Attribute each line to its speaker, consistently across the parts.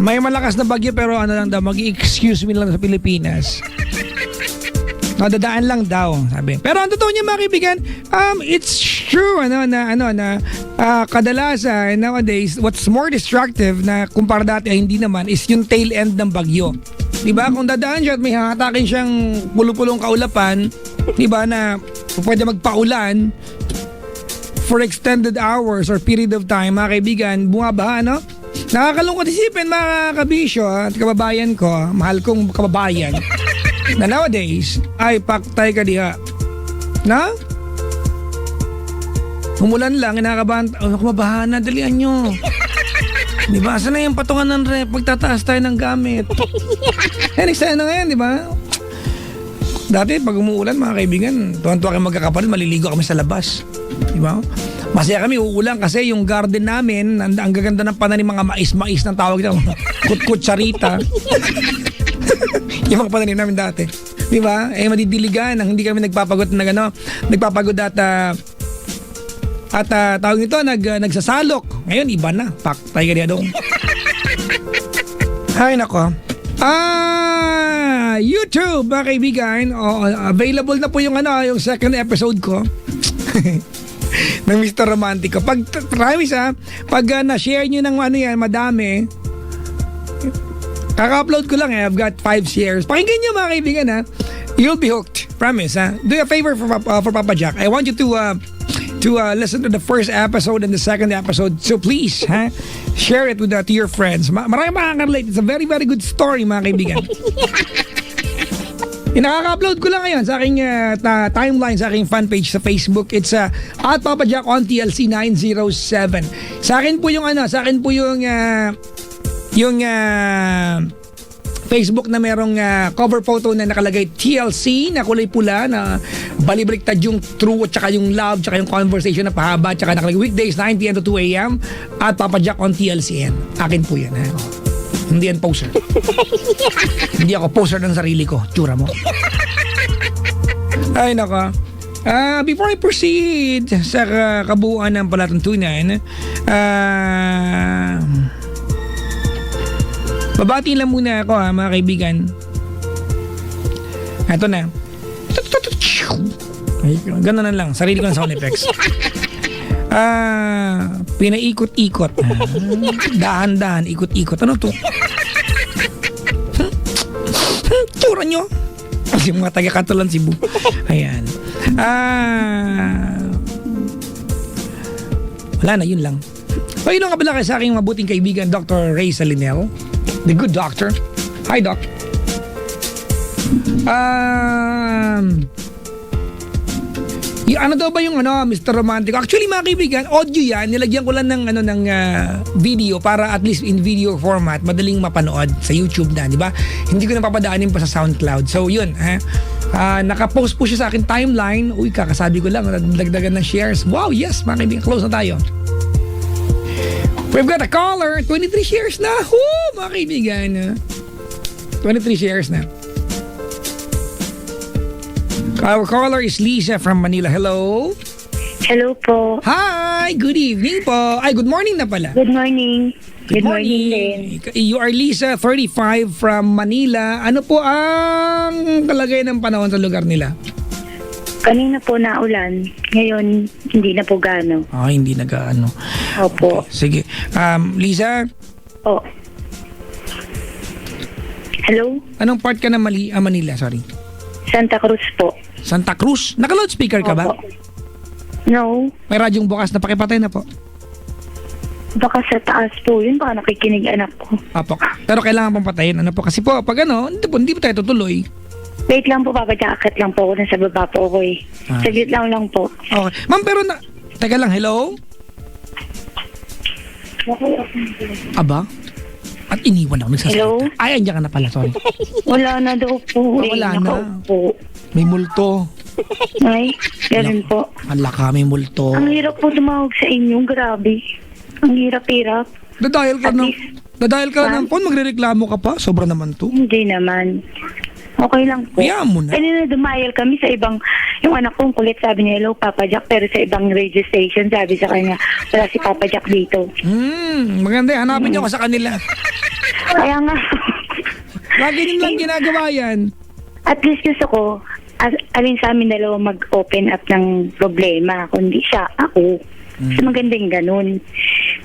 Speaker 1: May malakas na bagyo pero ano lang daw, mag-excuse me lang sa Pilipinas. Nadadaan lang daw, sabi. Pero ang totoo niya mga kaibigan, it's true kadalasan nowadays what's more destructive na kumpara dati ay hindi naman is yung tail end ng bagyo. 'Di ba? Kung dadaan siya at may hahatakin siyang pulo-pulong kaulapan, 'di ba, na pwede magpaulan for extended hours or period of time, mga kaibigan, bumabaha, no? Nakakalungkot isipin, mga kabisyo at kababayan ko, mahal kong kababayan, na nowadays ay paktay ka diha. Na? Umulan lang, inakabahan, kumabahan na, dalian nyo. Di ba? Saan na yung patungan ng rep? Magtataas tayo ng gamit. Yan, eksena na ngayon, di ba? Dati, pag umuulan, mga kaibigan, tuwan-tuwa kami magkakapatid, maliligo kami sa labas. Di ba? Masaya kami, uulan kasi yung garden namin, ang gaganda ng pananim, mga mais-mais ng tawag nito, kut-kutsarita. Yung mga pananim namin dati. Di ba? Madidiligan, hindi kami nagpapagod at tawag nito, nagsasalok. Ngayon, iba na. Paktay ka niya doon. Hay nako. YouTube, mga kaibigan. Available na po yung second episode ko. ng Mr. Romantico. Pag na-share nyo ng madami, kaka-upload ko lang I've got 5 shares. Pakinggan nyo mga kaibigan You'll be hooked. Promise Do a favor for Papa Jack. I want you to listen to the first episode and the second episode. So please, share it to your friends. Marami makaka-relate. It's a very, very good story, mga kaibigan. Nakaka-upload ko lang ngayon sa aking timeline, sa aking fan page sa Facebook. It's at Papa Jack on TLC 907. Sa akin po yung Facebook na merong cover photo na nakalagay TLC na kulay pula na balibaliktad yung true at saka yung love tsaka yung conversation na pahaba tsaka nakalagay weekdays 9 p.m. to 2 a.m. at Papa Jack on TLCN. Akin po yan. Hindi yan poser. Hindi ako poser ng sarili ko. Tsura mo. Ay nako. Before I proceed sa kabuuan ng palatuntunan, babati lang muna ako mga kaibigan. Ito na. Ganun na lang. Sarili ko ng sound effects. Pinaikot-ikot. Dahan-dahan, ikot-ikot. Ano to? Tsura nyo. Yung mga taga-Katulan Cebu. Ayan. Wala na, yun lang. Paginoong kabila kayo sa aking mabuting kaibigan, Dr. Ray Salinel. The good doctor. Hi, Doc. Ano daw ba yung Mr. Romantico? Actually, mga kaibigan, audio yan. Nilagyan ko lang ng video para at least in video format, madaling mapanood sa YouTube na, di ba? Hindi ko napapadaanin pa sa SoundCloud. So, yun. Nakapost po siya sa akin timeline. Uy, kakasabi ko lang, nagdagdagan ng shares. Wow, yes, mga kaibigan. Close na tayo. We've got a caller. 23 shares na. Woo, mga kaibigan. 23 shares na. Our caller is Lisa from Manila. Hello?
Speaker 2: Hello po.
Speaker 1: Hi! Good evening po. Ay, good morning na pala.
Speaker 2: Good morning.
Speaker 1: Good morning
Speaker 2: din.
Speaker 1: You are Lisa, 35 from Manila. Ano po ang kalagay ng panahon sa lugar nila?
Speaker 2: Kanina po naulan. Ngayon, hindi na po gaano.
Speaker 1: Hindi na gaano.
Speaker 2: Opo.
Speaker 1: Okay, sige. Lisa?
Speaker 2: Oh. Hello?
Speaker 1: Anong part ka ng Manila? Sorry.
Speaker 2: Santa Cruz po.
Speaker 1: Santa Cruz? Naka-loudspeaker ka ba?
Speaker 2: Opo. No.
Speaker 1: May radyong bukas na pakipatay na po.
Speaker 2: Baka sa taas po yun. Baka nakikinig anak ko.
Speaker 1: Apo. Pero kailangan pang patayin. Ano po? Kasi po, pag hindi po tayo tutuloy.
Speaker 2: Wait lang po, Papa Jack. Akit lang po ako. Nasa baba po ako eh. Saglit lang po.
Speaker 1: Okay. Ma'am, pero teka lang, hello? Aba? At iniwan ako nagsasalita.
Speaker 2: Hello?
Speaker 1: Ay, andiyan ka na pala, sorry.
Speaker 2: Wala na daw po.
Speaker 1: Wala na.
Speaker 2: Po.
Speaker 1: May multo.
Speaker 2: Ay, ganun po.
Speaker 1: Alaka, may multo.
Speaker 2: Ang hirap po tumawag sa inyo. Grabe. Ang hirap-hirap.
Speaker 1: Dadial ka ng phone, magrereklamo ka pa? Sobra naman to.
Speaker 2: Hindi naman. Okay lang po.
Speaker 1: Kaya mo na.
Speaker 2: Kanina dumayal kami sa ibang, yung anak kong kulit sabi niya, hello Papa Jack, pero sa ibang radio station sabi sa kanya, wala si Papa Jack dito.
Speaker 1: Maganda. Hanapin niyo ako sa kanila.
Speaker 2: Kaya nga,
Speaker 1: Lagi din lang ginagawa yan.
Speaker 2: at least gusto ko, alin sa amin dalawa mag-open up ng problema, kundi siya, ako. So magandang ganun.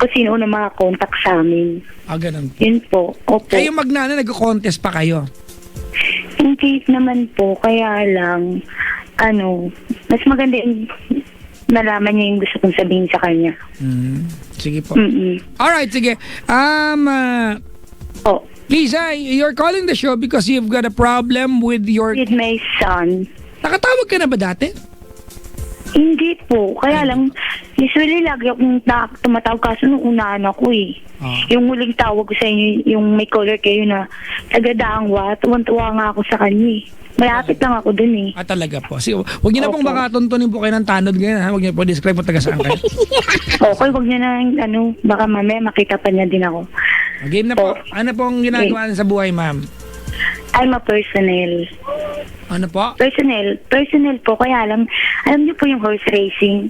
Speaker 2: Kung sino na makakontak sa amin.
Speaker 1: Ganun.
Speaker 2: Yun po. Opo.
Speaker 1: Kayo magnana, nag-contest pa kayo.
Speaker 2: Hindi naman po, kaya lang, mas maganda yung nalaman niya yung gusto kong sabihin sa kanya.
Speaker 1: Sige po.
Speaker 2: Mm-mm.
Speaker 1: Alright, sige.
Speaker 2: Oh,
Speaker 1: Lisa, you're calling the show because you've got a problem with your...
Speaker 2: with my son.
Speaker 1: Nakatawag ka na ba dati?
Speaker 2: Hindi po. Kaya lang, usually lagi akong tumatawag kaso nung unahan ako eh. Yung huling tawag ko sa inyo, yung may caller kayo na taga-Daangwa, tuwan-tuwa nga ako sa kanya eh. Malapit lang ako dun eh.
Speaker 1: Talaga po. Sige, huwag niyo na pong
Speaker 2: Opo.
Speaker 1: baka tuntunin po kayo ng tanod ngayon. Ha? Huwag niyo po describe po taga saan kayo.
Speaker 2: Okay, wag niya na, baka mamaya makita pa niya din ako.
Speaker 1: Game na po. Ano pong ginagawa sa buhay, ma'am?
Speaker 2: I'm a personnel.
Speaker 1: Ano po?
Speaker 2: Personnel po, kaya lang, alam niyo po yung horse racing.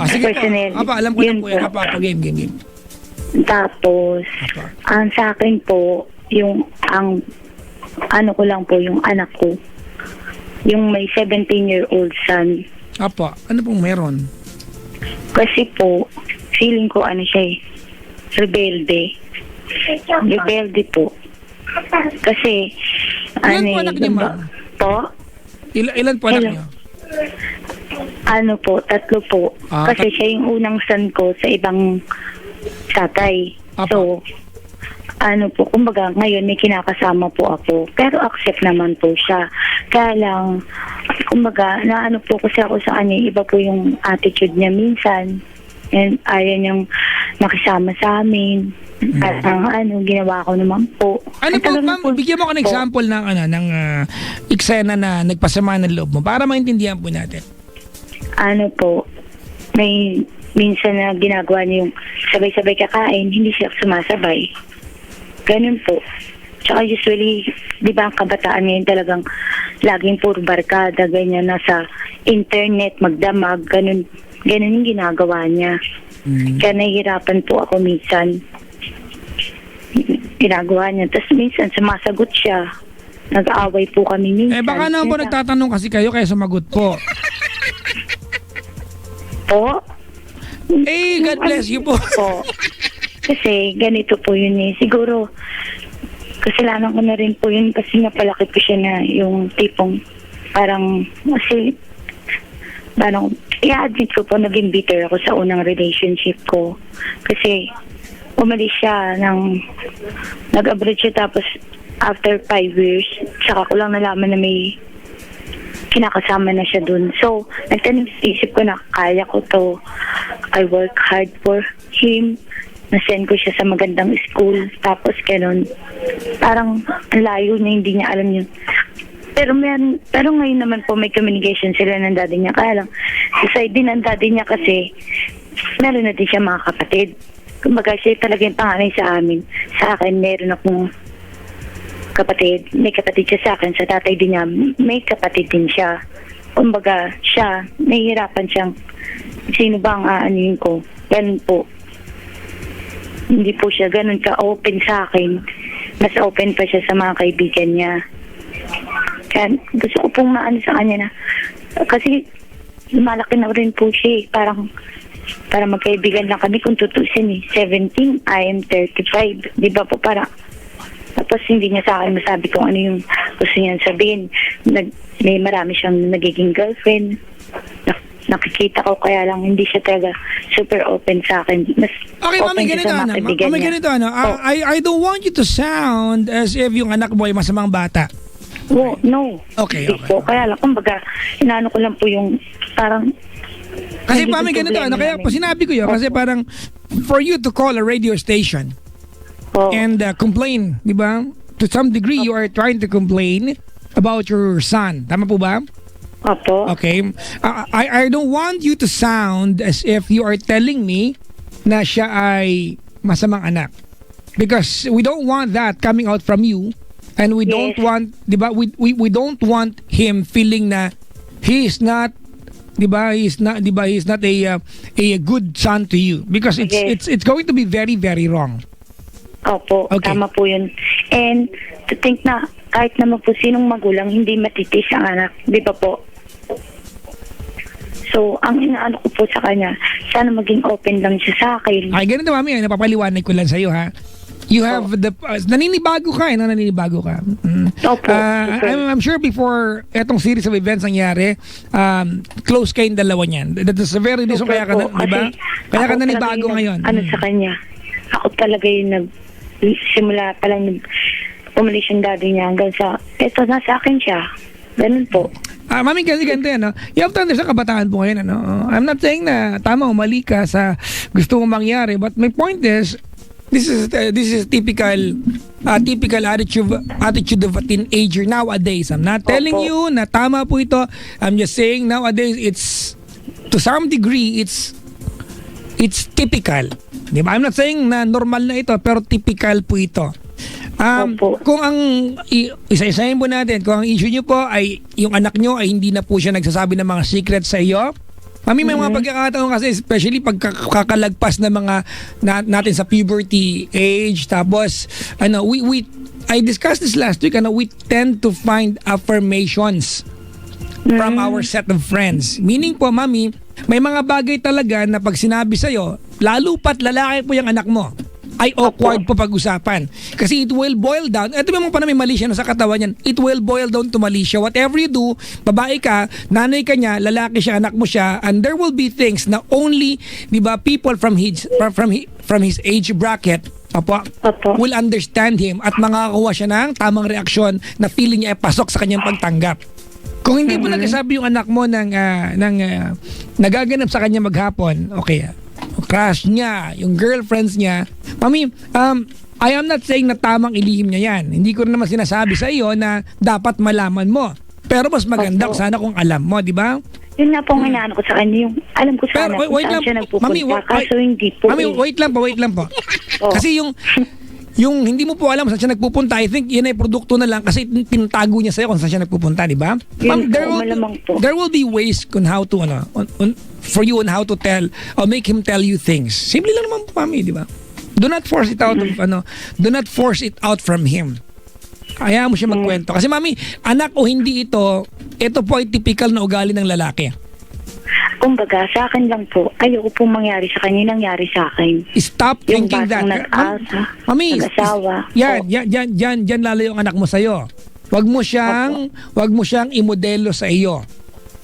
Speaker 1: Sige
Speaker 2: Personnel.
Speaker 1: po. Alam ko na
Speaker 2: Yun
Speaker 1: po yan. Game.
Speaker 2: Tapos, ang sa akin po, yung, ko lang po, yung anak ko. Yung may 17-year-old son.
Speaker 1: Ano pong meron?
Speaker 2: Kasi po, feeling ko siya rebelde. Rebelde po. Kasi,
Speaker 1: Ilan po anak niyo, ma'am?
Speaker 2: Po?
Speaker 1: Ilan po anak
Speaker 2: Hello.
Speaker 1: niyo?
Speaker 2: Po, 3 po. Kasi siya yung unang son ko sa ibang tatay. So, kumbaga, ngayon may kinakasama po ako. Pero accept naman po siya. Kaya lang, kumbaga, po kasi ako sa kanya, iba po yung attitude niya minsan. And ayaw niyang makisama sa amin. At ginawa ko naman po.
Speaker 1: Ma'am, bigyan mo ko ng example ng eksena na nagpasama ng loob mo para maintindihan po natin.
Speaker 2: May minsan na ginagawa niya yung sabay-sabay kakain, hindi siya sumasabay. Ganun po. Tsaka usually, di ba ang kabataan ngayon talagang laging puro barkada, ganyan, nasa internet, magdamag, ganun yung ginagawa niya. Kaya nahihirapan po ako minsan. Ginagawa niya. Tapos minsan sumasagot siya. Nag-aaway po kami minsan.
Speaker 1: Baka naman po nagtatanong kasi kayo kaya sumagot po.
Speaker 2: Po?
Speaker 1: God bless you po.
Speaker 2: Kasi ganito po yun eh. Siguro, kasalanan ko na rin po yun kasi napalaki ko siya na yung tipong parang i-admit ko po naging bitter ako sa unang relationship ko. Kasi umalis siya nag-abroad siya tapos after 5 years, saka ko lang nalaman na may kinakasama na siya dun. So, nagtanong sa isip ko na kaya ko to. I work hard for him. Na-send ko siya sa magandang school. Tapos ganun. Parang ang layo niya, hindi niya alam yun. Pero ngayon naman po may communication sila ng daddy niya. Kaya lang, sa side din ng daddy niya kasi meron na din siya mga kapatid. Kumbaga siya talagang panganay sa amin. Sa akin, meron akong kapatid. May kapatid siya sa akin. Sa tatay din niya, may kapatid din siya. Kumbaga siya, nahihirapan siyang sino ba ang aanuhin ko. Ganun po. Hindi po siya ganun ka-open sa akin. Mas open pa siya sa mga kaibigan niya. Kaya gusto ko pong maano sa kanya na kasi lumalaki na rin po siya eh. Para magkaibigan lang kami kung tutusin eh. 17, I am 35. Di ba po para tapos hindi niya sa akin masabi kung ano yung gusto niyang sabihin. May marami siyang nagiging girlfriend. Nakikita ko kaya lang hindi siya talaga super open sa akin. Mas
Speaker 1: Okay, mami, ganito ano. I don't want you to sound as if yung anak mo ay masamang bata.
Speaker 2: No.
Speaker 1: Okay.
Speaker 2: Po. Kaya lang, kumbaga, inaano ko lang po yung parang
Speaker 1: kasi mami, ganito ano. Kaya po sinabi ko yun kasi parang for you to call a radio station and complain, di ba? To some degree, you are trying to complain about your son. Tama po ba?
Speaker 2: Opo.
Speaker 1: Okay. I don't want you to sound as if you are telling me na siya ay masamang anak. Because we don't want that coming out from you. And we don't want, di ba? We don't want him feeling na he is not, di ba? He is not a good son to you. Because it's going to be very, very wrong.
Speaker 2: Opo,
Speaker 1: Okay.
Speaker 2: tama po yun. And to think na kahit naman po sinong magulang hindi matitis ang anak, di ba po? So, ang inaano ko po sa kanya, sana maging open lang siya sa akin.
Speaker 1: Ay, ganito mami, napapaliwanag ko lang sa'yo ha. You have naninibago ka naninibago ka.
Speaker 2: Opo, sir.
Speaker 1: I'm sure before etong series of events nangyari, close kayong dalawa niyan. That is a very reason
Speaker 2: Super
Speaker 1: kaya ka,
Speaker 2: po,
Speaker 1: di ba?
Speaker 2: kasi
Speaker 1: Kaya ka
Speaker 2: ako
Speaker 1: nanibago
Speaker 2: talaga yung
Speaker 1: ngayon.
Speaker 2: Ano sa kanya, ako talaga yung simula pa lang umalis yung daddy niya hanggang sa, eto nasa akin siya. Ganun po.
Speaker 1: Mami, kasi ganito yan, no? You have to understand kabataan po ngayon, ano? I'm not saying na tama o mali ka sa gusto mong mangyari, but my point is, this is typical attitude of a teenager nowadays. I'm not telling
Speaker 2: Opo.
Speaker 1: you na tama po ito. I'm just saying nowadays it's to some degree it's typical. Di ba? I'm not saying na normal na ito, pero typical po ito.
Speaker 2: Opo.
Speaker 1: Kung ang isa-isahin po natin, kung ang issue nyo po ay yung anak nyo ay hindi na po siya nagsasabi ng mga secrets sa iyo, mami, may mga pagkakataon kasi, especially pag kakalagpas na mga natin sa puberty age, tapos I discussed this last week, we tend to find affirmations from our set of friends. Meaning po, mami, may mga bagay talaga na pag sinabi sa'yo, lalo pat lalaki po yung anak mo, ay awkward po pag-usapan. Kasi it will boil down, eto may mga pa na may mali siya sa katawan niyan, it will boil down to mali siya. Whatever you do, babae ka, nanay ka niya, lalaki siya, anak mo siya, and there will be things na only, di ba, people from his age bracket
Speaker 2: Opo.
Speaker 1: will understand him at makakakuha siya ng tamang reaksyon na feeling niya ay pasok sa kanyang pagtanggap. Kung hindi mo nagsasabi yung anak mo ng nagaganap sa kanya maghapon, okay, crush niya, yung girlfriends niya, mami, I am not saying na tamang ilihim niya yan. Hindi ko rin naman sinasabi sa iyo na dapat malaman mo. Pero mas maganda
Speaker 2: Opo.
Speaker 1: sana kung alam mo, di ba?
Speaker 2: Yun nga po ang inaano ko sa kanya, yung alam ko sana
Speaker 1: Pero
Speaker 2: kung
Speaker 1: wait
Speaker 2: saan
Speaker 1: lang,
Speaker 2: siya nagpupunta.
Speaker 1: mami,
Speaker 2: Kaso hindi po
Speaker 1: mami, wait lang po.
Speaker 2: Oh.
Speaker 1: Kasi yung hindi mo po alam saan siya nagpupunta, I think yun ay produkto na lang kasi tinatago niya sa'yo kung saan siya nagpupunta, di ba?
Speaker 2: Yun po, malamang po.
Speaker 1: There will be ways on how to, for you on how to tell or make him tell you things. Simple lang naman po, mami, di ba? Do not force it out do not force it out from him. Kaya mo siya magkwento. Kasi mami, anak o hindi ito po ay typical na ugali ng lalaki.
Speaker 2: Kumbaga, sa akin lang po, ayoko po mangyari sa kanya, yung nangyari sa akin.
Speaker 1: Stop
Speaker 2: Yung
Speaker 1: thinking that.
Speaker 2: batang nag-asa,
Speaker 1: Mami,
Speaker 2: nag-asawa.
Speaker 1: yan lalo yung anak mo sa'yo. Wag mo siyang imodelo sa iyo.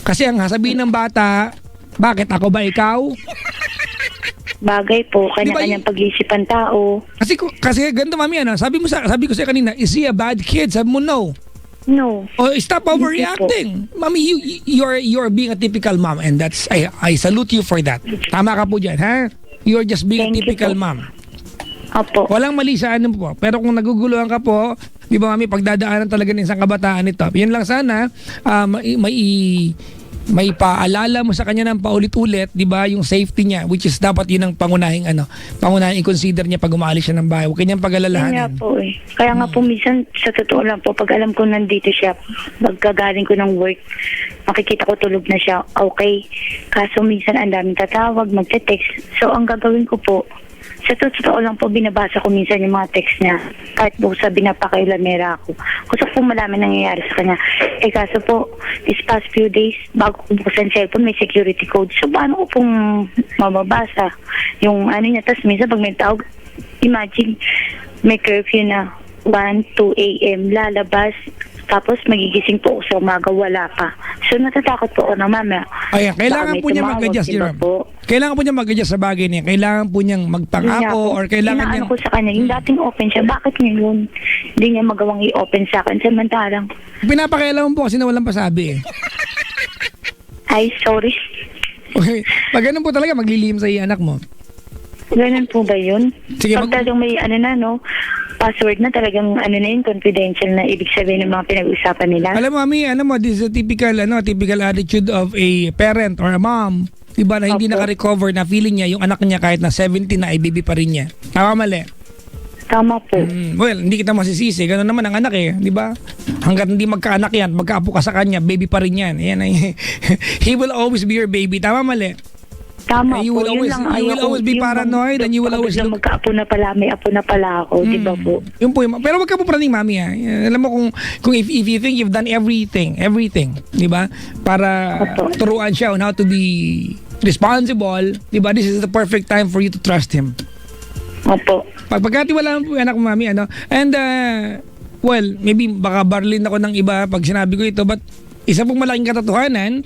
Speaker 1: Kasi ang sasabihin ng bata, bakit ako ba ikaw?
Speaker 2: Bagay po,
Speaker 1: Di ba
Speaker 2: kanya-kanyang pag-iisipan tao.
Speaker 1: Kasi ganito mami, sabi ko sa'yo kanina, is he a bad kid? Sabi mo no.
Speaker 2: No.
Speaker 1: Oh, stop overreacting. Mami, you're being a typical mom and that's I salute you for that. Tama ka po diyan, ha? You're just being
Speaker 2: Thank
Speaker 1: a
Speaker 2: you
Speaker 1: typical
Speaker 2: po.
Speaker 1: mom.
Speaker 2: Opo.
Speaker 1: Walang mali sa ano po. Pero kung naguguluhan ka po, di ba mami, pagdadaanan talaga ng isang kabataan ito. Yan lang sana, may paalala mo sa kanya ng paulit-ulit, di ba, yung safety niya, which is dapat yun ang pangunahing i-consider niya pag umalis siya ng bahay. Huwag kanyang
Speaker 2: Yun nga
Speaker 1: pag-alalahanin.
Speaker 2: po eh. Kaya nga po minsan, sa totoo lang po, pag alam ko nandito siya, pagkagaling ko ng work, makikita ko tulog na siya, okay. Kaso minsan ang daming tatawag, magte-text. So ang gagawin ko po, sa totoo lang po, binabasa ko minsan yung mga text niya. Kahit po sabi na pakailamera ako. Gusto ko po malaman nangyayari sa kanya. Eh kaso po, these past few days, bago ko buksan cellphone, may security code. So paano ko pong mababasa yung ano niya. Tapos minsan pag may tawag, imagine, may curfew na 1, 2 a.m. lalabas. Tapos magigising po ako sa umaga, wala pa. So natatakot po ako na mama.
Speaker 1: Ayan, kailangan
Speaker 2: baka may
Speaker 1: po niya
Speaker 2: tumawag,
Speaker 1: mag-adjust,
Speaker 2: diba
Speaker 1: Jerome.
Speaker 2: po?
Speaker 1: Kailangan po niya mag-adjust sa bagay niya. Kailangan po niyang
Speaker 2: Yun nga
Speaker 1: magpangako
Speaker 2: po.
Speaker 1: or kailangan
Speaker 2: Inaano
Speaker 1: niyang...
Speaker 2: ko sa kanya, yung dating open siya, bakit ngayon hindi niya magawang i-open sa akin? Samantalang,
Speaker 1: Pinapakialaman po kasi na walang pasabi eh.
Speaker 2: ay sorry.
Speaker 1: Okay. Pag ganun po talaga, maglilihim sa anak mo.
Speaker 2: Ganun po ba yun?
Speaker 1: Sige,
Speaker 2: Pag talagang may password na talagang na yun, confidential na ibig sabihin ng mga pinag-usapan nila.
Speaker 1: Alam mo, mami, this is a typical attitude of a parent or a mom. Diba na hindi
Speaker 2: Opo.
Speaker 1: naka-recover na feeling niya yung anak niya kahit na 17 na ay baby pa rin niya. Tama mali.
Speaker 2: Tama po.
Speaker 1: Well, hindi kita masisisi. Ganun naman ang anak eh. Di ba? Hanggat hindi magkaanak yan, magkaapo ka sa kanya, baby pa rin yan. Yan ay, he will always be your baby. Tama mali.
Speaker 2: Tama
Speaker 1: And you
Speaker 2: po,
Speaker 1: will
Speaker 2: yun
Speaker 1: always,
Speaker 2: lang
Speaker 1: you will
Speaker 2: ayaw ko,
Speaker 1: always be
Speaker 2: yung
Speaker 1: paranoid and you will always
Speaker 2: biglang
Speaker 1: look.
Speaker 2: magkaapo na pala, may apo na pala ako, di ba po?
Speaker 1: Yun po, pero wag ka po praning, mami, ha. Alam mo kung if you think you've done everything, di ba? Para
Speaker 2: Opo.
Speaker 1: turuan siya on how to be responsible, di ba? This is the perfect time for you to trust him.
Speaker 2: Opo.
Speaker 1: Pagkatiwalaan po yung anak mo, mami, ano? And, well, maybe baka barlin ako ng iba pag sinabi ko ito, but isa pong malaking katotohanan,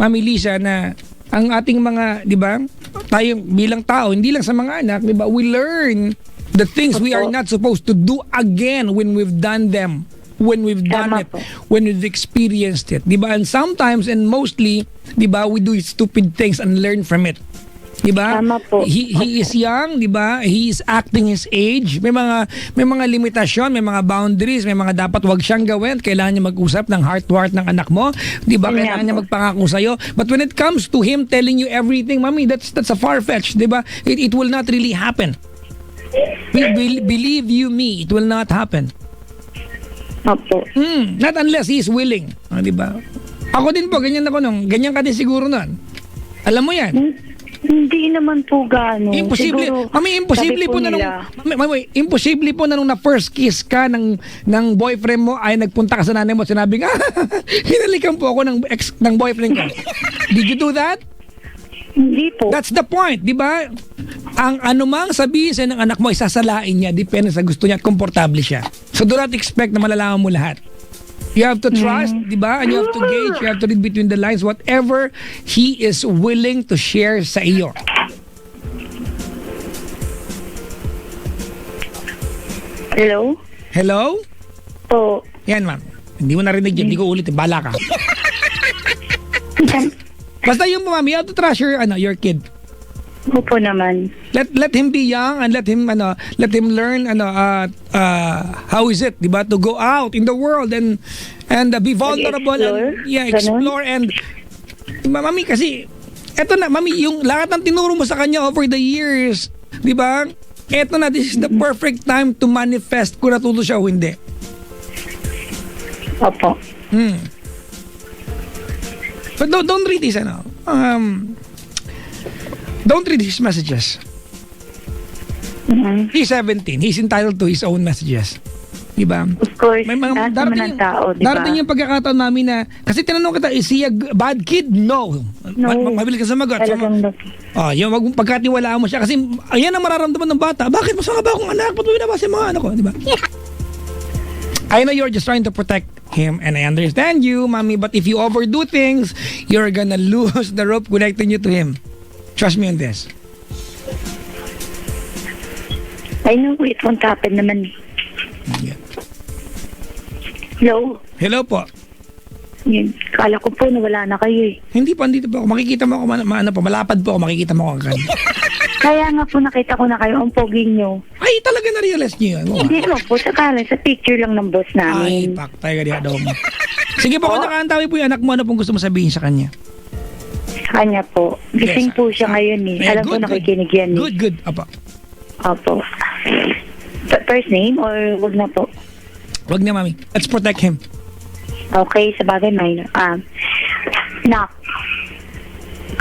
Speaker 1: Mami Lisa, na ang ating mga, di ba, tayo bilang tao, hindi lang sa mga anak, di ba, we learn the things we are not supposed to do again when we've done them, when we've done
Speaker 2: Tama
Speaker 1: it,
Speaker 2: po.
Speaker 1: when we've experienced it, di ba? And sometimes and mostly, di ba, we do stupid things and learn from it. Di ba?
Speaker 2: Tama po.
Speaker 1: He is young, di ba? He is acting his age. May mga limitasyon, may mga boundaries, may mga dapat wag siyang gawin. Kailangan niya mag-usap ng heart to heart ng anak mo, di ba?
Speaker 2: Yun
Speaker 1: Kailangan
Speaker 2: nga
Speaker 1: niya
Speaker 2: po.
Speaker 1: magpangako sa iyo. But when it comes to him telling you everything, mami, that's a far-fetched, di ba? It will not really happen. Believe you me, it will not happen.
Speaker 2: Opo.
Speaker 1: Not unless he is willing, di ba? Ako din po, ganyan ako nung, ganyan ka din siguro nun. Alam mo yan.
Speaker 2: Hindi naman po gano'n.
Speaker 1: Imposible.
Speaker 2: Siguro,
Speaker 1: Mami, imposible
Speaker 2: sabi
Speaker 1: po na nung
Speaker 2: nila,
Speaker 1: imposible po na nung na first kiss ka ng boyfriend mo ay nagpunta ka sa nanay mo at sinabi nga, hinalikan po ako ng boyfriend ko. Did you do that?
Speaker 2: Hindi po.
Speaker 1: That's the point, di ba? Ang anumang sabihin sa ng anak mo, isasalain niya, depende sa gusto niya at komportable siya. So do not expect na malalaman mo lahat. You have to trust, di ba? And you have to gauge, you have to read between the lines whatever he is willing to share sa iyo.
Speaker 2: Hello?
Speaker 1: Hello?
Speaker 2: Po.
Speaker 1: Yan, ma'am. Hindi mo narinig yun, hindi ko ulit, bala ka. Basta yung ma'am, you have to trust your kid.
Speaker 2: Opo naman.
Speaker 1: Let him be young and let him learn how is it, 'di ba, to go out in the world and be vulnerable and explore and mami kasi eto na mami yung lahat ng tinuro mo sa kanya over the years, 'di ba? Eto na, this is the perfect time to manifest kung natuto siya o hindi.
Speaker 2: Opo.
Speaker 1: But don't read this don't read his messages. He's 17. He's entitled to his own messages. Diba?
Speaker 2: Of course,
Speaker 1: May mga
Speaker 2: lahat naman ng tao, di ba?
Speaker 1: darating yung pagkakataon namin na, kasi tinanong kita, is he a bad kid? No. Mabilis ka sumagot.
Speaker 2: Talagang
Speaker 1: Yung pagkatiwalaan mo siya. Kasi, ayan ang mararamdaman ng bata. Bakit mas mga ba akong anak? Ba't mo binabasa yung mga anak ko? Diba? I know you're just trying to protect him and I understand you, Mami, but if you overdo things, you're gonna lose the rope connecting you to him. Trust me on this.
Speaker 2: I know it won't happen naman.
Speaker 1: Yeah.
Speaker 2: Hello?
Speaker 1: Hello po.
Speaker 2: Yun. Kala ko po nawala na kayo eh.
Speaker 1: Hindi po, andito po ako. Makikita mo ako, malapad po ako, makikita mo ako agad.
Speaker 2: Kaya nga po nakita ko na kayo, ang pogi nyo.
Speaker 1: Ay, talaga na-realize niyo yun.
Speaker 2: Hindi mo po, sa picture lang ng boss
Speaker 1: Ay,
Speaker 2: namin.
Speaker 1: paktay ka diya daw mo. Sige po, kung nakaantawi po yung anak mo, ano pong gusto mo sabihin sa kanya?
Speaker 2: Sa kanya po. Gising
Speaker 1: Yes.
Speaker 2: po siya ngayon eh.
Speaker 1: Yeah,
Speaker 2: Alam ko nakikinig yan eh.
Speaker 1: Good. Apa.
Speaker 2: Opo. First name or wag na po?
Speaker 1: Wag na, Mami. Let's protect him.
Speaker 2: Okay, sa bagay minor. Nak,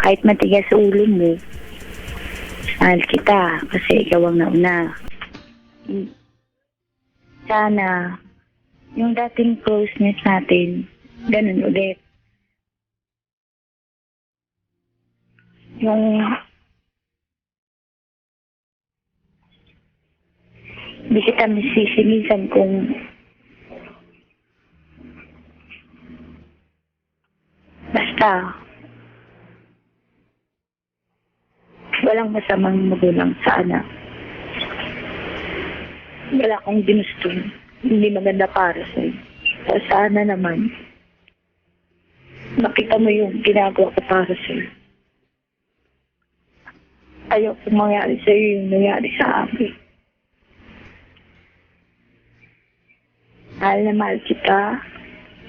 Speaker 2: kahit matigas sa ulo mo, mahal kita kasi ikaw ang nauna. Sana, yung dating closeness natin, ganun ulit. Yung di kita masisilisan kung basta walang masamang magulang sa anak. Wala akong ginusto. Hindi maganda para sa'yo. So, sana naman makita mo yung ginagawa ko para sa'yo. Ayaw kong mangyari sa'yo yung nangyari sa akin. Mahal na mahal kita.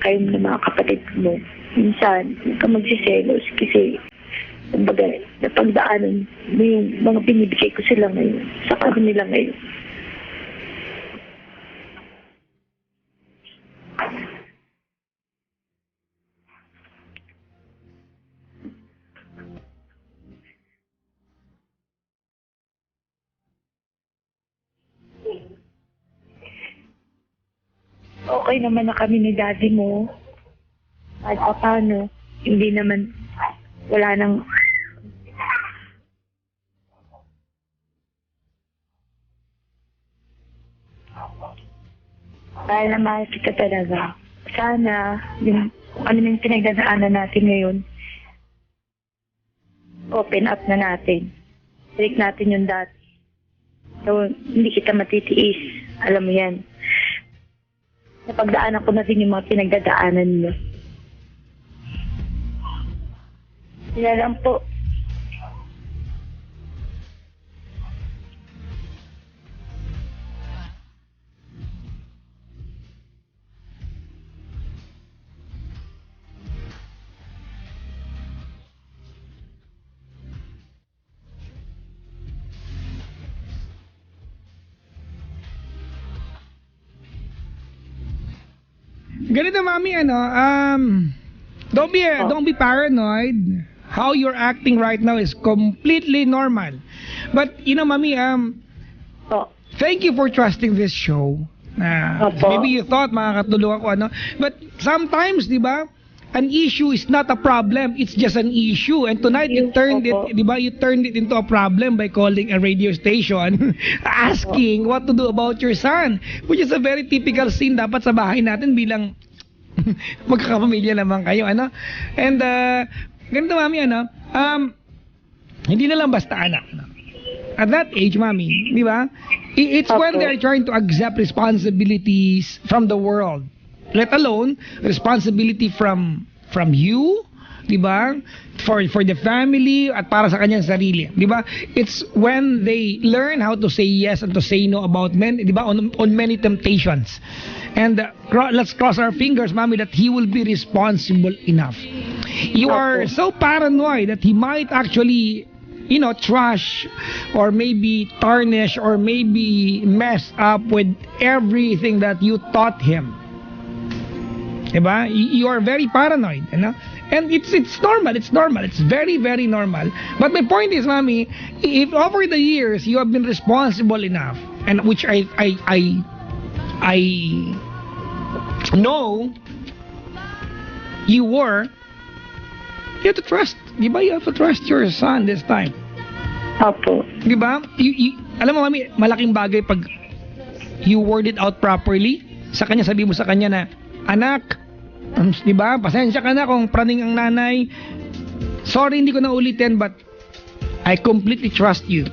Speaker 2: Kayo ng mga kapatid mo. Minsan, huwag ka magsiselos kasi kumbaga, napagdaanan mo yung mga binibigay ko sila ngayon sa kanila ngayon. okay naman na kami ni daddy mo. At paano, hindi naman, wala nang... Dahil na mahal kita talaga. Sana, yung, ano yung pinagdadaanan natin ngayon, open up na natin. Break natin yung dati. So, hindi kita matitiis. Alam mo yan. Napagdaanan ko na din yung mga pinagdadaanan mo. Sila lang po.
Speaker 1: Ganito, mami, don't be paranoid. How you're acting right now is completely normal. But, mami,
Speaker 2: Po.
Speaker 1: thank you for trusting this show.
Speaker 2: Opo.
Speaker 1: Maybe you thought makakatulong ako, But sometimes, di ba, an issue is not a problem. It's just an issue. And tonight, you turned it,
Speaker 2: Opo.
Speaker 1: di ba, you turned it into a problem by calling a radio station asking what to do about your son. Which is a very typical scene dapat sa bahay natin bilang magkakapamilya naman kayo, And, ganito, mami, hindi na lang basta anak, At that age, mami, di ba? It's when
Speaker 2: Opo.
Speaker 1: they're trying to accept responsibilities from the world. Let alone responsibility from you, di ba? For the family at para sa kanyang sarili, di ba? It's when they learn how to say yes and to say no about men, di ba? On many temptations. And let's cross our fingers, mami, that he will be responsible enough. You are so paranoid that he might actually, trash or maybe tarnish or maybe mess up with everything that you taught him. Diba? You are very paranoid, And it's normal. It's normal. It's very, very normal. But my point is, mami, if over the years you have been responsible enough, and which I know you were, you have to trust. Diba? You have to trust your son this time.
Speaker 2: Opo.
Speaker 1: Diba? Alam mo, mami, malaking bagay pag you word it out properly. Sa kanya, sabi mo sa kanya na, anak, diba? Pasensya ka na kung praning ang nanay. Sorry, hindi ko na ulitin, but I completely trust you.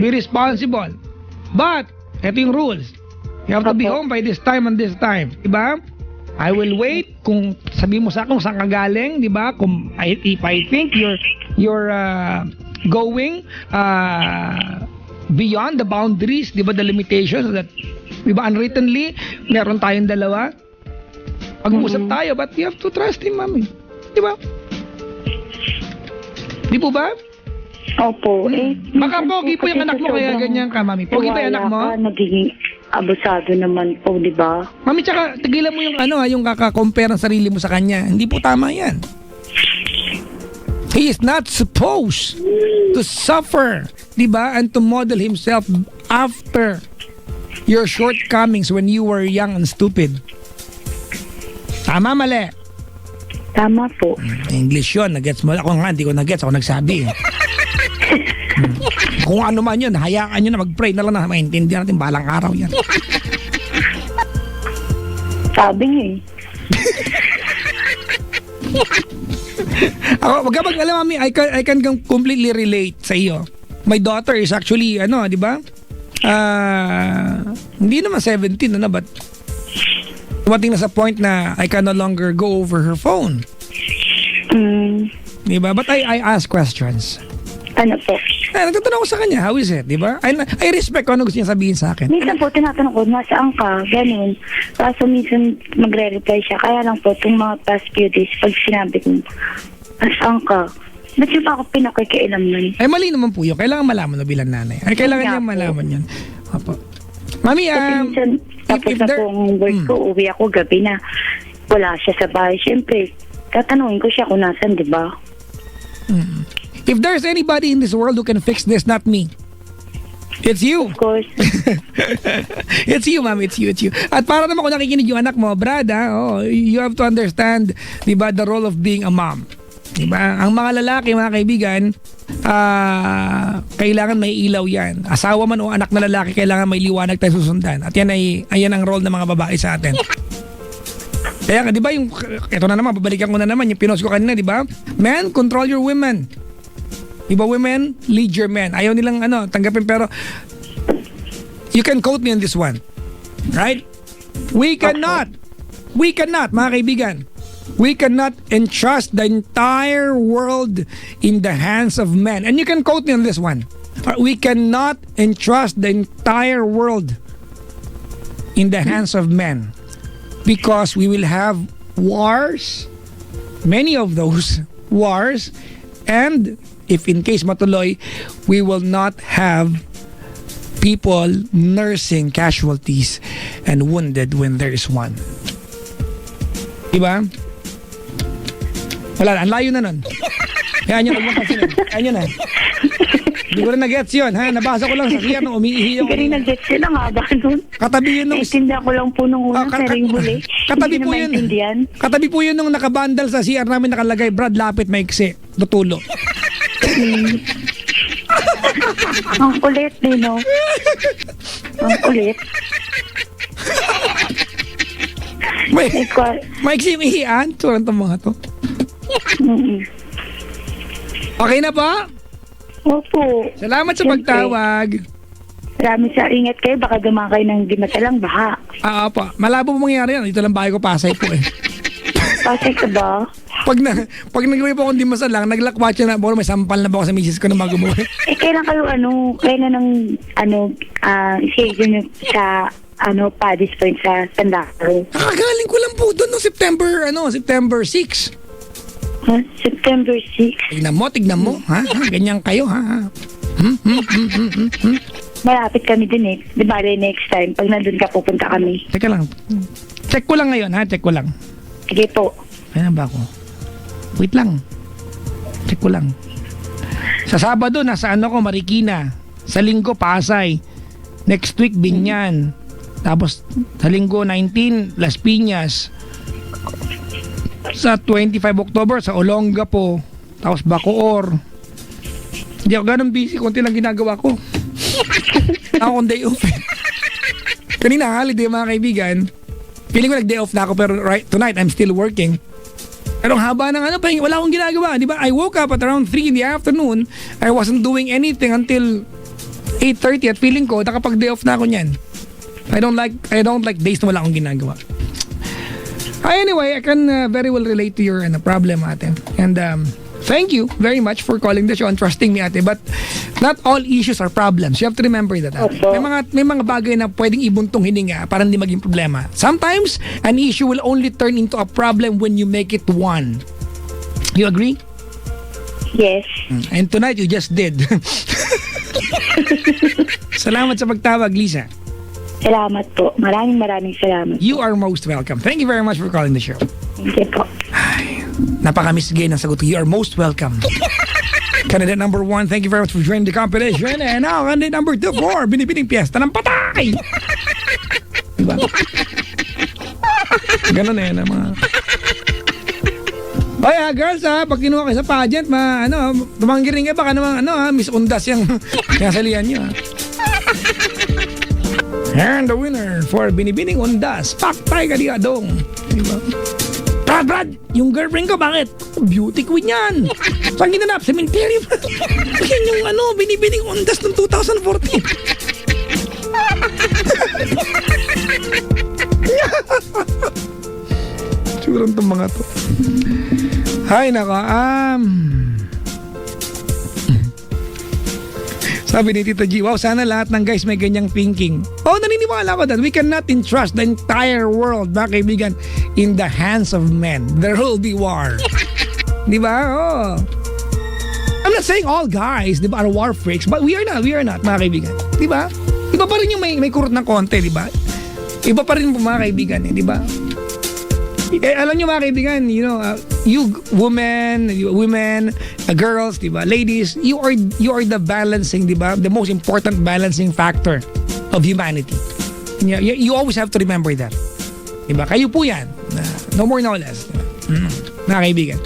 Speaker 1: Be responsible. But, ito yung rules. You have to be home by this time and this time. Diba? I will wait kung sabi mo sa akin kung saan ka galing, diba? Kung if I think you're going beyond the boundaries, diba, the limitations that, diba, unwrittenly, meron tayong dalawa. Pag-uusap tayo, but you have to trust him, mami. Di ba? Di po ba?
Speaker 2: Opo.
Speaker 1: Baka pogi po yung anak mo kaya ganyan ka, mami. Pogi ba yung anak mo?
Speaker 2: Nagiging abusado naman po, di ba?
Speaker 1: Mami, tsaka tigilan mo yung yung kaka-compare ang sarili mo sa kanya. Hindi po tama yan. He is not supposed to suffer, di ba? And to model himself after your shortcomings when you were young and stupid. Tama, mali?
Speaker 2: Tama po.
Speaker 1: English yun, nagets mo. Ako nga, hindi ko nagets. Ako nagsabi. Kung ano man yun, hayaan nyo na, mag-pray na lang na maintindihan natin balang araw yan.
Speaker 2: Sabi niya eh.
Speaker 1: Ako, wag ka alam, mami, I can completely relate sa iyo. My daughter is actually, di ba? Hindi naman 17, but dumating na sa point na I can no longer go over her phone. Di ba? But I ask questions.
Speaker 2: Ano po?
Speaker 1: Nagtatanong ko sa kanya, how is it? Di ba? I respect kung ano gusto niya sabihin sa akin.
Speaker 2: Minsan po, tinatanong ko, nasaan ka? Ganun. Kaso minsan magre-reply siya. Kaya lang po, itong mga past few days, pag sinabi ko, nasaan ka? Ba't siya pa ako pinakikialam nun?
Speaker 1: Ay, mali naman po yun. Kailangan malaman na bilang nanay. Ay, kailangan niya malaman yan. Opo. Mami,
Speaker 2: Kasi minsan, tapos na po ang work ko, uwi ako gabi na. Wala siya sa bahay. Siyempre, tatanungin ko siya kung nasan, di ba?
Speaker 1: If there's anybody in this world who can fix this, not me. It's you.
Speaker 2: Of course.
Speaker 1: It's you, ma'am. It's you. At para naman kung nakikinig yung anak mo, Brad, you have to understand, di ba, the role of being a mom. Di ba? Ang mga lalaki, mga kaibigan, kailangan may ilaw yan. Asawa man o anak na lalaki, kailangan may liwanag tayo susundan. At ayan ang role ng mga babae sa atin. Kaya di ba ito na naman, babalikan ko na naman yung pinost ko kanina, di ba? Men, control your women. Di ba, women, lead your men. Ayaw nilang tanggapin, pero you can quote me on this one. Right? We cannot, mga kaibigan, we cannot entrust the entire world in the hands of men. And you can quote me on this one. We cannot entrust the entire world in the hands of men because we will have wars, many of those wars, and if in case matuloy, we will not have people nursing casualties and wounded when there is one. Diba? Wala na, ang layo na nun. Kaya nyo nagmakasin. Kaya nyo na. Hindi ko rin na-gets yun, ha? Nabasa ko lang sa siya nung umiihi yung...
Speaker 2: Galing nag-gets yun ang haba nun.
Speaker 1: Katabi yun nung...
Speaker 2: Naintindihan ko lang po nung una, pero yung huli.
Speaker 1: Katabi
Speaker 2: hindi
Speaker 1: po
Speaker 2: na
Speaker 1: yun.
Speaker 2: maintindihan.
Speaker 1: Katabi po yun nung nakabandal sa CR namin nakalagay, Brad, lapit, maiksi, tutulo.
Speaker 2: Ang kulit, no? Ang kulit.
Speaker 1: Maiksi yung ihian. Surang itong mga to. Okay na po?
Speaker 2: Opo.
Speaker 1: Salamat sa
Speaker 2: Siyempre.
Speaker 1: pagtawag.
Speaker 2: Maraming sa ingat kayo, baka dumakay ng di matalang baha.
Speaker 1: Opo. Malabo po mangyari yan. Dito lang bahay ko, Pasay po eh.
Speaker 2: Pasay ka ba?
Speaker 1: Pag nag-uwi po akong di masalang, naglakwatsa na po, may sampal na po ako sa misis ko na mag-umuwi.
Speaker 2: Kailan kayo, kailan schedule nyo sa, Paddy's Point sa Tandaro?
Speaker 1: Kakagaling ko lang po doon no September 6.
Speaker 2: September 6.
Speaker 1: Tignan mo, ha? Ganyan kayo, ha?
Speaker 2: Malapit kami din eh. Di ba, next time, pag nandun ka, pupunta kami.
Speaker 1: Teka lang. Check ko lang ngayon, ha? Check ko lang.
Speaker 2: Sige po.
Speaker 1: Ayan ba ako? Wait lang. Check ko lang. Sa Sabado, nasa Marikina. Sa Linggo, Pasay. Next week, Binyan. Tapos, sa Linggo, 19, Las Piñas. Sa 25 October, sa Olongapo. Tapos, Bacoor. Hindi ako ganun busy. Kunti lang ginagawa ko. Ako day off. Kanina, holiday mga kaibigan. Feeling ko nag-day off na ako, pero tonight, I'm still working. Pero ang haba ng wala akong ginagawa. Di ba? I woke up at around 3 in the afternoon. I wasn't doing anything until 8:30 at feeling ko, nakapag-day off na ako niyan. I don't like days na wala akong ginagawa. Anyway, I can very well relate to your problem, ate. And thank you very much for calling the show and trusting me, ate. But not all issues are problems. You have to remember that, ate. May mga bagay na pwedeng ibuntong hininga para hindi maging problema. Sometimes, an issue will only turn into a problem when you make it one. You agree?
Speaker 2: Yes.
Speaker 1: And tonight, you just did. Salamat sa pagtawag, Lisa.
Speaker 2: Salamat po. Maraming salamat.
Speaker 1: You are most welcome. Thank you very much for calling the show.
Speaker 2: Thank you po.
Speaker 1: Ay, napaka-misgay ng sagot. You are most welcome. Candidate number 1, thank you very much for joining the competition. And now, candidate number 2 for Binibining Piyesta ng Patay. Diba? Ganun eh, na mga... Oy, girls pag kinuha kayo sa pageant, tumanggi rin kayo, baka naman, Miss Undas yung nasalihan nyo, And the winner for Binibining Undas, Paktay Kadiadong. Diba? Brad, yung girlfriend ko, bakit? Beauty queen yan. Saan ginanap? Cemetery. Yan yung Binibining Undas ng 2014. Surang itong mga to. Hay nako, sabi ni Tito G, wow, sana lahat ng guys may ganyang thinking. Naniniwala ko that we cannot entrust the entire world, mga kaibigan, in the hands of men. There will be war. Di ba? I'm not saying all guys, di ba, are war freaks, but we are not, mga kaibigan. Di ba? Iba pa rin yung may kurot ng konti, di ba? Iba pa rin po, mga kaibigan, di ba? Alam nyo mga kaibigan, you women, girls, di ba? Ladies, you are the balancing, di ba? The most important balancing factor of humanity. You always have to remember that. Di ba? Kayo po yan. No more, no less. Mga kaibigan.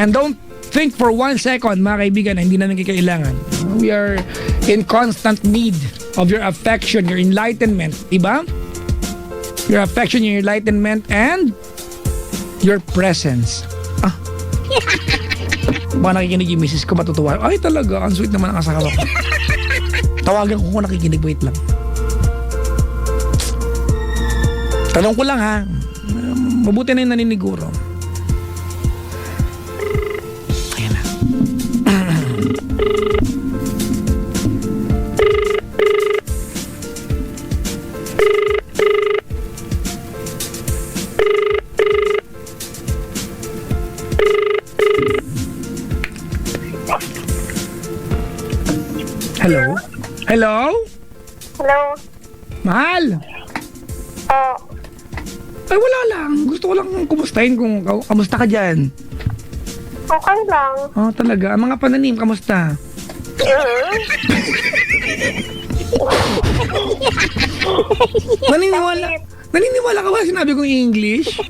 Speaker 1: And don't think for 1 second, mga kaibigan, na hindi namin kailangan. We are in constant need of your affection, your enlightenment. Di ba? Your affection, your enlightenment, and your presence. Baka nakikinig yung misis ko, matutuwa. Ay talaga, ang sweet naman ang asawa ko. Tawagan ko kung nakikinig, wait lang. Tanong ko lang ha, mabuti na yung naniniguro. Ayan na. Hello? Hello?
Speaker 3: Hello?
Speaker 1: Mahal? Ay, wala lang. Gusto ko lang kumustahin kung kamusta ka dyan.
Speaker 3: Okay lang.
Speaker 1: Oh, talaga. Ang mga pananim, kamusta? Naniniwala ka ba sinabi kong English?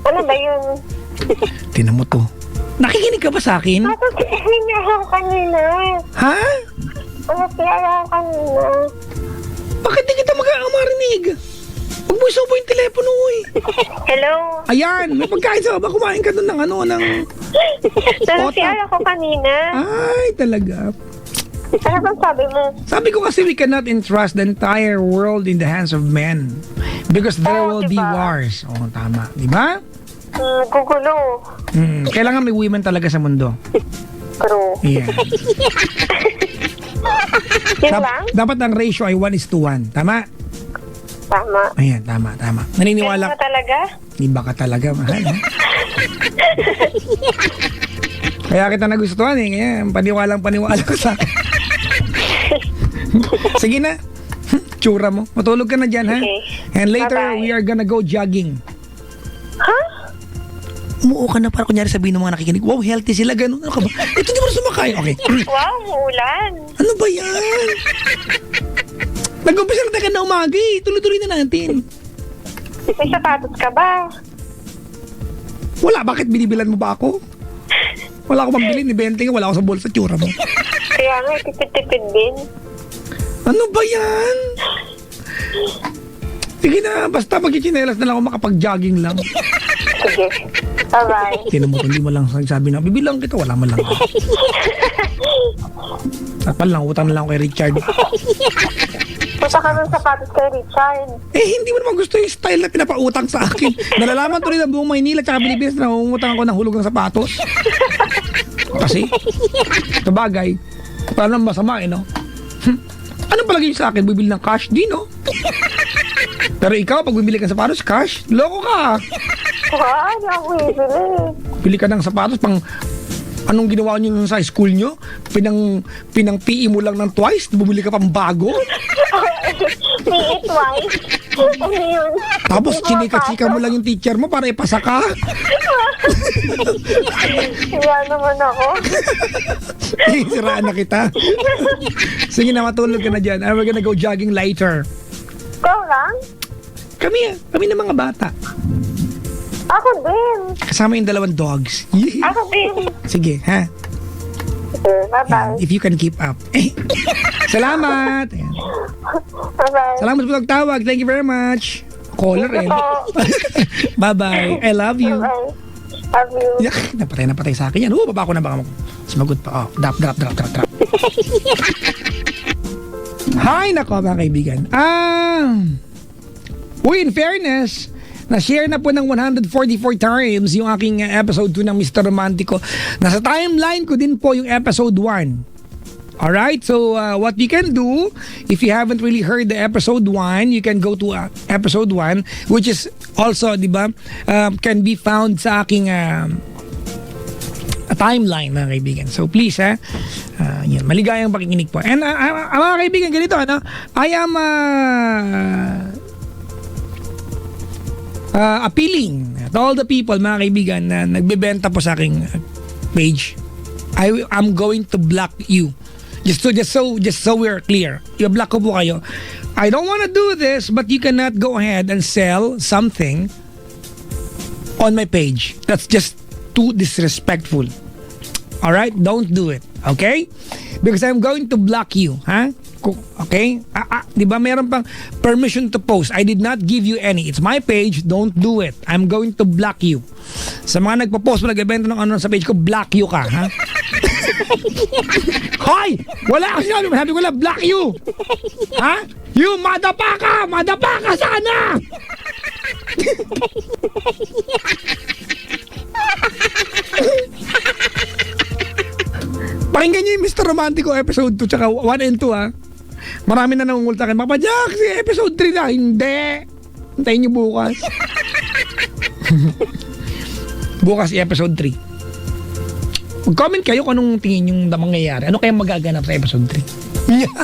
Speaker 3: Ano ba yun?
Speaker 1: Tinan mo to. Nakikinig ka ba sa akin?
Speaker 3: Ako siya ako kanina.
Speaker 1: Ha?
Speaker 3: Ako siya ako kanina.
Speaker 1: Bakit di kita marinig? Huwag mo isubo yung telepono eh.
Speaker 3: Hello?
Speaker 1: Ayan, may pagkain sa ba? Kumain ka doon ng
Speaker 3: Pero
Speaker 1: Otak.
Speaker 3: siya ako kanina.
Speaker 1: Ay, talaga.
Speaker 3: Ano bang sabi mo?
Speaker 1: Sabi ko kasi we cannot entrust the entire world in the hands of men. Because there will be
Speaker 3: diba?
Speaker 1: wars. Oo, tama. Di ba?
Speaker 3: Gugulo.
Speaker 1: Kailangan may women talaga sa mundo.
Speaker 3: True.
Speaker 1: Yeah.
Speaker 3: Yun lang?
Speaker 1: Dapat ang ratio ay 1:1. Tama?
Speaker 3: Tama.
Speaker 1: Ayan, tama.
Speaker 3: Ganun
Speaker 1: Naniniwala.
Speaker 3: ka talaga?
Speaker 1: Iba ka talaga, mahal. Ha? Kaya kita nagustuhan eh. Kaya paniwala ka sa akin. Sige na. Tsura mo. Matulog ka na dyan, ha?
Speaker 3: Okay.
Speaker 1: And later,
Speaker 3: Bye-bye.
Speaker 1: we are gonna go jogging.
Speaker 3: Ha?
Speaker 1: Umuo ka na para kunyari sabihin ng mga nakikinig, wow, healthy sila, ganun. Ano ka ba? Ito di mo na sumakay. Okay.
Speaker 3: Wow, ulan.
Speaker 1: Ano ba yan? Nag-umpisa na tayo na umaga eh. Tuloy-tuloy na natin.
Speaker 3: May sapatos ka ba?
Speaker 1: Wala, bakit binibilan mo ba ako? Wala ako pambili, ni Bente nga, wala ako sa bulsa, tsura mo.
Speaker 3: Kaya nga, tipid-tipid din.
Speaker 1: Ano ba yan? Sige na, basta magkikinelas na lang ako makapag-jogging lang.
Speaker 3: Sige. Bye-bye.
Speaker 1: Tinan mo, hindi mo lang sabi na, bibilang kita, wala mo lang. Tapal lang, utang na lang ako kay Richard.
Speaker 3: Punta ka ng sapatos kay Richard.
Speaker 1: Eh, hindi mo naman gusto yung style na pinapautang sa akin. Nalalaman tuloy ng buong Maynila tsaka Pilipinas na umutang ako ng hulog ng sapatos. Kasi, sabagay, parang masama eh, no? Ano palagi sa akin? Bibili ng cash? Di, no? Pero ikaw, pag bibili ka ng sapatos, cash, loko ka.
Speaker 3: Hindi ako bibili.
Speaker 1: Bili ka ng sapatos pang anong ginawa niyo sa school niyo? Pinang PE mo lang ng twice, bumili ka pang bago.
Speaker 3: PE twice. Ano yun?
Speaker 1: Tapos chinika-chika mo lang yung teacher mo para ipasa ka.
Speaker 3: Kaya naman ako.
Speaker 1: Siraan na kita. Sige na, matulog ka na dyan. And we're gonna go jogging later.
Speaker 3: Ikaw lang?
Speaker 1: Kami na mga bata.
Speaker 3: Ako din.
Speaker 1: Kasama yung 2 dogs.
Speaker 3: Ako din.
Speaker 1: Sige, ha?
Speaker 3: Okay, bye-bye.
Speaker 1: If you can keep up. Salamat. Ayan.
Speaker 3: Bye-bye.
Speaker 1: Salamat sa pagtawag. Thank you very much. Caller eh.
Speaker 3: Ito.
Speaker 1: Bye-bye. I love you.
Speaker 3: Bye-bye. Love you.
Speaker 1: Yak, napatay sa akin yan. Baba ko na baka sumagot pa. Drop. Hi, nako mga kaibigan. In fairness, na-share na po ng 144 times yung aking episode 2 ng Mr. Romantico. Nasa timeline ko din po yung episode 1. Alright, so what you can do, if you haven't really heard the episode 1, you can go to episode 1, which is also, di ba, can be found sa aking timeline, mga kaibigan. So please, yan, maligayang pakikinig po. And mga kaibigan, ganito, ano, I am appealing to all the people, mga kaibigan, na nagbebenta po sa aking page, I'm going to block you. Just so we're clear. I-block ko po kayo. I don't want to do this, but you cannot go ahead and sell something on my page. That's just too disrespectful. Alright? Don't do it. Okay? Because I'm going to block you. Ha? Okay? Di ba meron pang permission to post? I did not give you any. It's my page. Don't do it. I'm going to block you. Sa mga nagpo-post mo, nag-evento ng ano sa page ko, block you ka. Ha? Hoy! Wala ka sinabi. Sabi ko lang, block you. Ha? You, madapa ka! Madapa ka sana! Pakinggan niyo yung Mr. Romantico episode 2 tsaka 1 and 2 ha. Marami na nangungultakin. Papa Jack, si episode 3 na. Hindi. Hintayin niyo bukas. Bukas episode 3. Mag-comment kayo kung anong tingin yung mangyayari. Ano kaya magaganap sa episode 3? Yeah.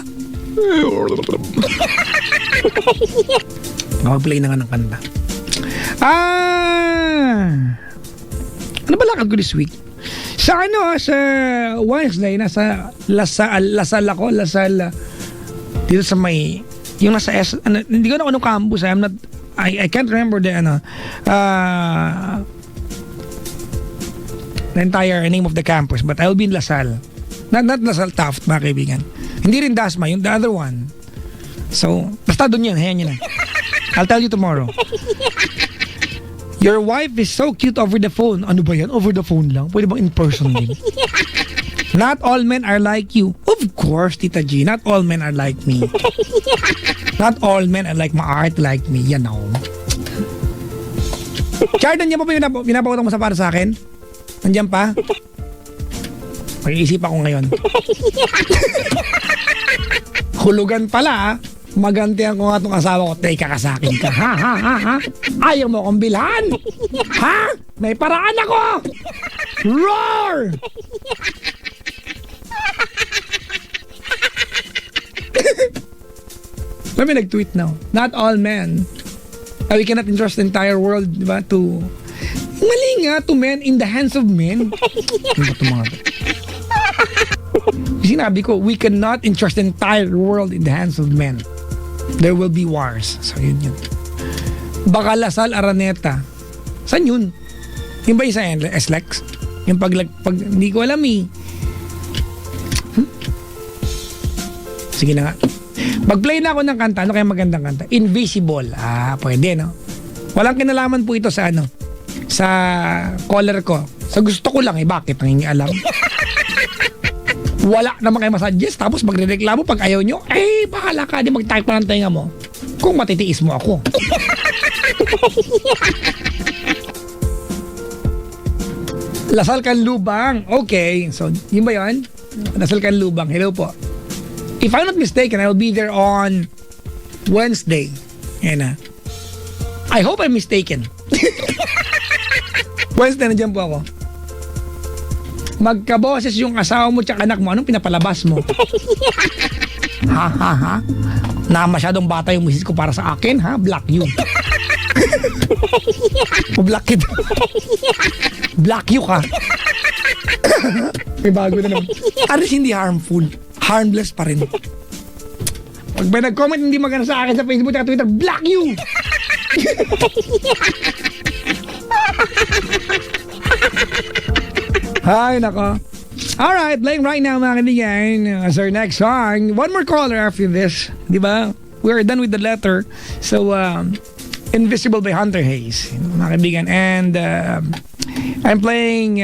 Speaker 1: Mag-play na nga ng kanta. Ano ba lakad ko this week? Sa Wednesday, nasa Lasal ako. Dito sa may, yung nasa hindi ko na anong campus. I can't remember the entire name of the campus, but I'll be in Lasal. Not Lasal Taft, mga kaibigan. Hindi rin Dasma, yung the other one. So, basta doon yun, hayan yun na. I'll tell you tomorrow. Your wife is so cute over the phone. Ano ba yan? Over the phone lang? Pwede bang in person din? Not all men are like you. Of course, Tita G. Not all men are like me. Not all men are like art like me. You know. Chard, nandiyan pa ba yung pinapakutang mo sa para sa akin? Nandiyan pa? Mag-iisip ako ngayon. Hulugan pala, magantihan ko nga itong asawa ko. Teka ka sa akin ka. Ha? Ayaw mo akong bilhan? Ha? May paraan ako! Roar! Let me nag-tweet now. Not all men. We cannot entrust the entire world, di ba, to... Mali nga, to men in the hands of men. Ano ba ito mga... Sinabi ko, we cannot entrust the entire world in the hands of men. There will be wars. So, yun. Baka Lasal, Araneta. Saan yun? Yung ba isa yan? SLEX? Yung pag hindi ko alam eh. Sige na nga. Mag-play na ako ng kanta. Ano kaya magandang kanta? Invisible. Pwede, no? Walang kinalaman po ito sa sa caller ko. Sa gusto ko lang eh. Bakit? Nangingialam. Wala naman kayo masuggest. Tapos magre-reklamo pag ayaw nyo. Bahala ka. Di mag-type pa ng tenga mo. Kung matitiis mo ako. Lasal Canlubang. Okay. So, yun ba yun? Lasal Canlubang. Hello po. If I'm not mistaken, I'll be there on Wednesday. Yan. I hope I'm mistaken. Wednesday, nandiyan po ako. Magkaboses yung asawa mo tsaka anak mo. Anong pinapalabas mo? Ha? Na masyadong bata yung misis ko para sa akin, ha? Block you. Block it. Block you ka. May bago na naman. At least hindi harmful. Harmless pa rin. Pag may nag-comment hindi maganda sa akin sa Facebook at Twitter, block you! Hi, nako. Alright, playing right now mga kaibigan as our next song. One more caller after this. Di ba? We're done with the letter. So, Invisible by Hunter Hayes. Mga kaibigan. And I'm playing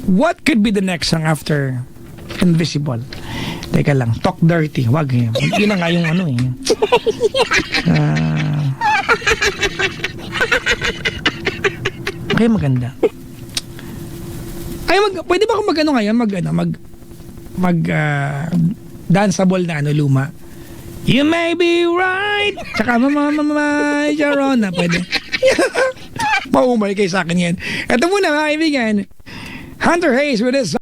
Speaker 1: what could be the next song after Invisible. Teka lang, Talk Dirty. Wag yun. Yun na nga yung eh. Okay, maganda. Pwede ba akong danceable na luma? You may be right. Tsaka mama, Jarona. Pwede. Maumay kayo sa akin yan. Ito muna mga kaibigan. Hunter Hayes with his